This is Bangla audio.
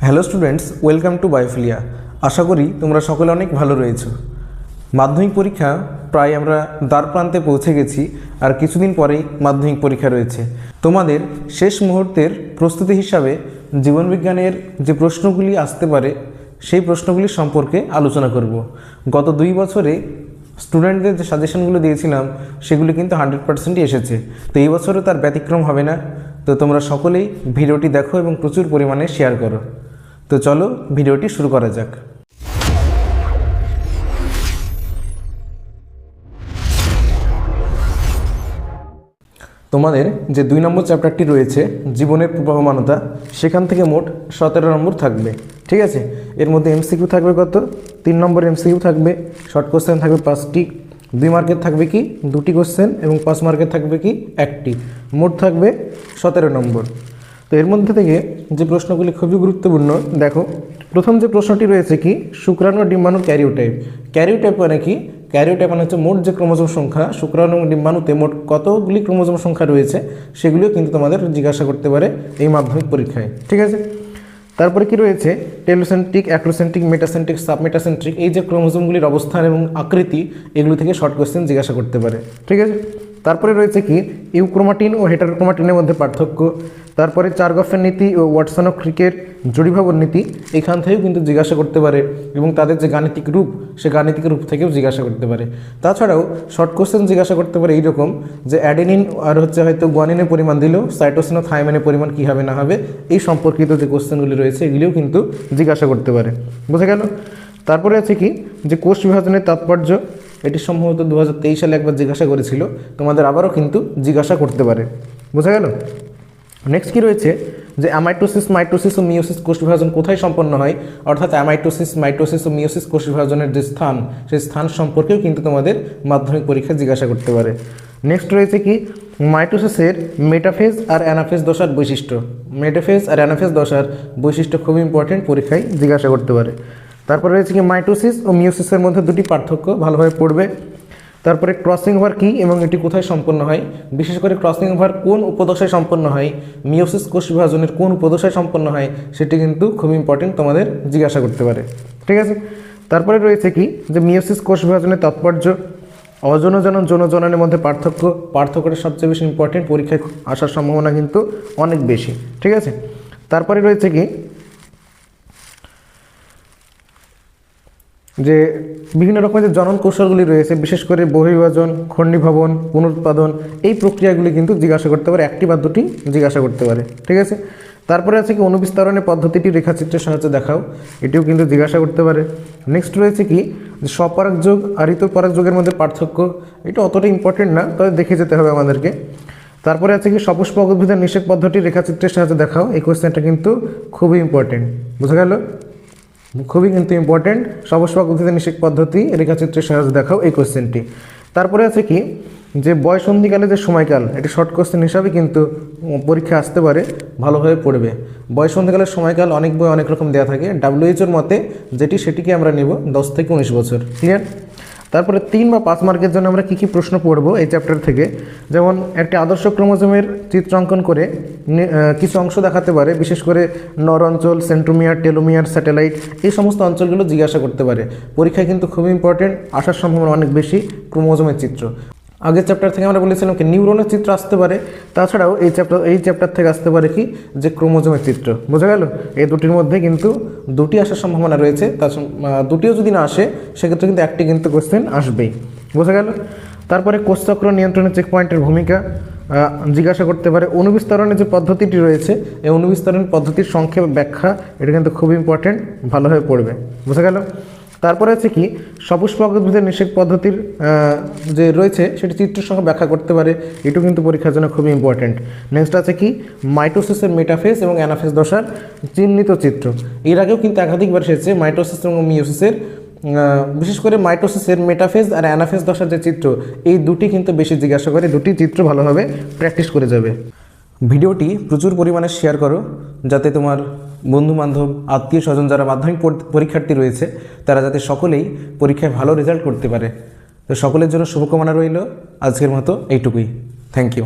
Hello students, welcome to biophilia. আশা করি তোমরা সকলে অনেক ভালো রয়েছো। মাধ্যমিক পরীক্ষা প্রায় আমরা দ্বার প্রান্তে পৌঁছে গেছি, আর কিছুদিন পরেই মাধ্যমিক পরীক্ষা রয়েছে। তোমাদের শেষ মুহূর্তের প্রস্তুতি হিসাবে জীবনবিজ্ঞানের যে প্রশ্নগুলি আসতে পারে সেই প্রশ্নগুলি সম্পর্কে আলোচনা করব। গত 2 বছরে স্টুডেন্টদের যে সাজেশনগুলো দিয়েছিলাম সেগুলি কিন্তু 100%ই এসেছে। তো এই বছরও তার ব্যতিক্রম হবে না। তো তোমরা সকলেই ভিডিওটি দেখো এবং প্রচুর পরিমাণে শেয়ার করো। তো চলো ভিডিওটি শুরু করা যাক। তোমাদের যে 2 নম্বর চ্যাপ্টারটি রয়েছে জীবনের প্রবহমানতা, সেখান থেকে মোট 17 নম্বর থাকবে। ঠিক আছে, এর মধ্যে এমসিকিউ থাকবে কত? 3 নম্বর এমসিকিউ থাকবে, শর্ট কোশ্চেন থাকবে 5টি, 2 মার্কের থাকবে কি 2টি কোশ্চেন এবং 5 মার্কের থাকবে কি 1টি, মোট থাকবে 17 নম্বর। তো এর মধ্যে থেকে যে প্রশ্নগুলি খুবই গুরুত্বপূর্ণ, দেখো প্রথম যে প্রশ্নটি রয়েছে কি শুক্রাণু ও ডিম্বাণু ক্যারিওটাইপ। ক্যারিওটাইপ মানে কি? ক্যারিওটাইপ মানে হচ্ছে মোট যে ক্রোমোজোম সংখ্যা, শুক্রাণু এবং ডিম্বাণুতে মোট কতগুলি ক্রোমোজোম সংখ্যা রয়েছে সেগুলিও কিন্তু তোমাদের জিজ্ঞাসা করতে পারে এই মাধ্যমিক পরীক্ষায়। ঠিক আছে, তারপরে কি রয়েছে টেলোসেন্ট্রিক, অ্যাক্রোসেন্ট্রিক, মেটাসেন্ট্রিক, সাবমেটাসেন্ট্রিক, এই যে ক্রোমোজোমগুলির অবস্থান এবং আকৃতি এগুলো থেকে শর্ট কোশ্চেন জিজ্ঞাসা করতে পারে। ঠিক আছে, তারপরে রয়েছে কি ইউক্রোমাটিন ও হেটারোক্রোমাটিনের মধ্যে পার্থক্য। তারপরে চারগফের নীতি ও ওয়াটসন ও ক্রিকের জড়িভাবন নীতি, এখান থেকেও কিন্তু জিজ্ঞাসা করতে পারে এবং তাদের যে গাণিতিক রূপ সে গাণিতিক রূপ থেকেও জিজ্ঞাসা করতে পারে। তাছাড়াও শর্ট কোশ্চেন জিজ্ঞাসা করতে পারে এইরকম যে অ্যাডেনিন আর হয়তো গুয়ানিনের পরিমাণ দিলেও সাইটোসিন ও থাইমিনের পরিমাণ কী হবে না হবে এই সম্পর্কিত যে কোশ্চেনগুলি রয়েছে এগুলিও কিন্তু জিজ্ঞাসা করতে পারে। বোঝা গেল? তারপরে আছে কি যে কোষ বিভাজনের তাৎপর্য, এটি সম্ভবত 2023 সালে একবার জিজ্ঞাসা করেছিল, তোমাদের আবারও কিন্তু জিজ্ঞাসা করতে পারে। বোঝা গেল? নেক্সট কি রয়েছে যে অ্যামাইটোসিস, মাইটোসিস ও মিওসিস কোষ বিভাজন কোথায় সম্পন্ন হয়, অর্থাৎ অ্যামাইটোসিস, মাইটোসিস ও মিওসিস কোষ বিভাজনের যে স্থান সেই স্থান সম্পর্কেও কিন্তু তোমাদের মাধ্যমিক পরীক্ষায় জিজ্ঞাসা করতে পারে। নেক্সট রয়েছে কি মাইটোসিসের মেটাফেজ আর অ্যানাফেজ দশার বৈশিষ্ট্য। মেটাফেজ আর অ্যানাফেজ দশার বৈশিষ্ট্য খুব ইম্পর্টেন্ট, পরীক্ষায় জিজ্ঞাসা করতে পারে। তারপরে রয়েছে কি মাইটোসিস ও মিওসিসের মধ্যে 2টি পার্থক্য, ভালোভাবে পড়বে। তারপরে ক্রসিং ওভার কী এবং এটি কোথায় সম্পন্ন হয়, বিশেষ করে ক্রসিং ওভার কোন উপদশায় সম্পন্ন হয়, মিওসিস কোষ বিভাজনের কোন উপদশায় সম্পন্ন হয় সেটি কিন্তু খুব ইম্পর্টেন্ট, তোমাদের জিজ্ঞাসা করতে পারে। ঠিক আছে, তারপরে রয়েছে কি যে মিওসিস কোষ বিভাজনের তাৎপর্য, অজনজনন যৌনজননের মধ্যে পার্থক্যটা সবচেয়ে বেশি ইম্পর্টেন্ট, পরীক্ষায় আসার সম্ভাবনা কিন্তু অনেক বেশি। ঠিক আছে, তারপরে রয়েছে কি যে বিভিন্ন রকমের যে জনন কৌশলগুলি রয়েছে, বিশেষ করে বহির্বিভাজন, খণ্ডীভবন, পুনরুৎপাদন, এই প্রক্রিয়াগুলি কিন্তু জিজ্ঞাসা করতে পারে, 1টি বা 2টি জিজ্ঞাসা করতে পারে। ঠিক আছে, তারপরে আছে কি অনুবিস্তরণের পদ্ধতিটি রেখাচিত্রের সাহায্যে দেখাও, এটিও কিন্তু জিজ্ঞাসা করতে পারে। নেক্সট রয়েছে কি যে স্বপরাগ যোগ আর ঋতুপরাগ যোগের মধ্যে পার্থক্য, এটা অতটা ইম্পর্টেন্ট না, তবে দেখে যেতে হবে আমাদেরকে। তারপরে আছে কি সপুষ্পক উদ্ভিদের নিষেক পদ্ধতি রেখাচিত্রের সাহায্যে দেখাও, এই কোয়েশ্চেনটা কিন্তু খুবই ইম্পর্টেন্ট। বোঝা গেল? খুবই কিন্তু ইম্পর্টেন্ট, সপুষ্পক উদ্ভিদের নিষেক পদ্ধতি রেখাচিত্রের সাহায্যে দেখাও, এই কোয়েশ্চেনটি। তারপরে আছে কি যে বয়সন্ধিকালে যে সময়কাল, এটি শর্ট কোয়েশ্চেন হিসাবে কিন্তু পরীক্ষা আসতে পারে, ভালোভাবে পড়বে। বয়সন্ধিকালের সময়কাল অনেক বই অনেক রকম দেওয়া থাকে, WHO মতে সেটিকে আমরা নেব 10 থেকে 19 বছর। ক্লিয়ার? তারপরে 3 বা 5 মার্কের জন্য আমরা কী কী প্রশ্ন পড়ব এই চ্যাপ্টার থেকে, যেমন একটি আদর্শ ক্রোমোজোমের চিত্রাঙ্কন করে কিছু অংশ দেখাতে পারে, বিশেষ করে নর অঞ্চল, সেন্ট্রোমিয়ার, টেলোমিয়ার, স্যাটেলাইট, এই সমস্ত অঞ্চলগুলো জিজ্ঞাসা করতে পারে। পরীক্ষায় কিন্তু খুবই ইম্পর্টেন্ট, আসার সম্ভাবনা অনেক বেশি ক্রোমোজোমের চিত্র। আগের চ্যাপ্টার থেকে আমরা বলেছিলাম কি নিউরনের চিত্র আসতে পারে, তাছাড়াও এই চ্যাপ্টার থেকে আসতে পারে কি যে ক্রোমোজোমের চিত্র। বোঝা গেল? এই 2টির মধ্যে কিন্তু 2টি আসার সম্ভাবনা রয়েছে, তাছাড়া 2টিও যদি না আসে সেক্ষেত্রে কিন্তু 1টি কিন্তু কোশ্চেন আসবেই। বোঝা গেল? তারপরে কোষচক্র নিয়ন্ত্রণের চেক পয়েন্টের ভূমিকা জিজ্ঞাসা করতে পারে। অনুবিস্তরণের যে পদ্ধতিটি রয়েছে এই অনুবিস্তরণ পদ্ধতির সংক্ষেপ ব্যাখ্যা, এটা কিন্তু খুব ইম্পর্টেন্ট, ভালোভাবে পড়বে। বোঝা গেল? তারপরে আছে কি সপুষ্পক উদ্ভিদের নিষেক পদ্ধতির যে রয়েছে সেটি চিত্রের সঙ্গে ব্যাখ্যা করতে পারে, এটাও কিন্তু পরীক্ষার জন্য খুবই ইম্পর্টেন্ট। নেক্সট আছে কি মাইটোসিসের মেটাফেজ এবং অ্যানাফেজ দশার চিহ্নিত চিত্র, এর আগেও কিন্তু একাধিকবার এসেছে। মাইটোসিস এবং মিওসিসের, বিশেষ করে মাইটোসিসের মেটাফেজ আর অ্যানাফেজ দশার যে চিত্র, এই 2টি কিন্তু বেশি জিজ্ঞাসা করে, 2টি চিত্র ভালোভাবে প্র্যাকটিস করে যাবে। ভিডিওটি প্রচুর পরিমাণে শেয়ার করো, যাতে তোমার বন্ধুবান্ধব, আত্মীয় স্বজন যারা মাধ্যমিক পরীক্ষার্থী রয়েছে তারা যাতে সকলেই পরীক্ষায় ভালো রেজাল্ট করতে পারে। তো সকলের জন্য শুভকামনা রইল। আজকের মতো এইটুকুই। Thank you.